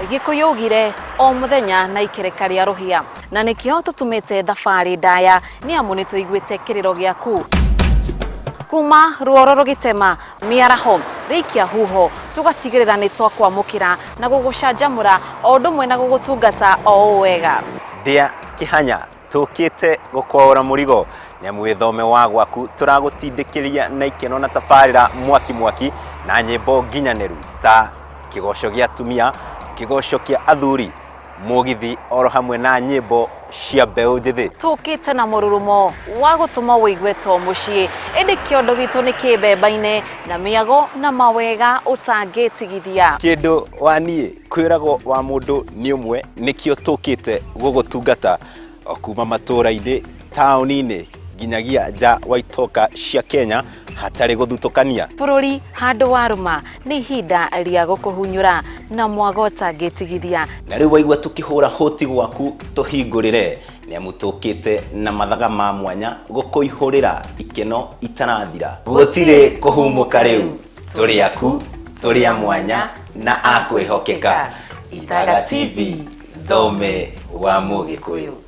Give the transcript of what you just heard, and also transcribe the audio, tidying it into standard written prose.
gikuyugire o muthenya na ikereka ria ruhia na nikio tutumite thabari ndaya ni amu ni tuiguite kiriro giaku kuma ruoro gitema miaraho rikia huho tugatigirira ni twakwamukira na gugucanjamura o ndumwe na gugutungata o wega ndia kihanya tukite gukwora murigo ni amu withome wa gwaku turagutindikiria na ikeno na tabarira mwaki na nyimbo nginyaneru ta kigosho gia tumia kigosho kia athuri mugithi oro hamwe na nyimbo cia mbeu njithi tukite na mururumo wa gutuma wigweto mucii indi kiondo gitu ni kibembaine na miago na mawega utangitigithia kindu wanie kwirago wa mundu ni umwe nikio tukite gugutungata kuma matura-ini tauni-ini ginyagia ja waitoka cia Kenya hatari guthutukania bururi handu waruma ni hinda ria gukuhunyura na mwagota gitigithia na riu waigua tukihura hoti gwaku tuhingurire ni amu tukite na mathaga ma mwanya gukuihurira ikeno itarathira gutire kuhumuka riu turi aku turi a mwanya na akwihokeka Ithaga TV thome wa Mugikuyu.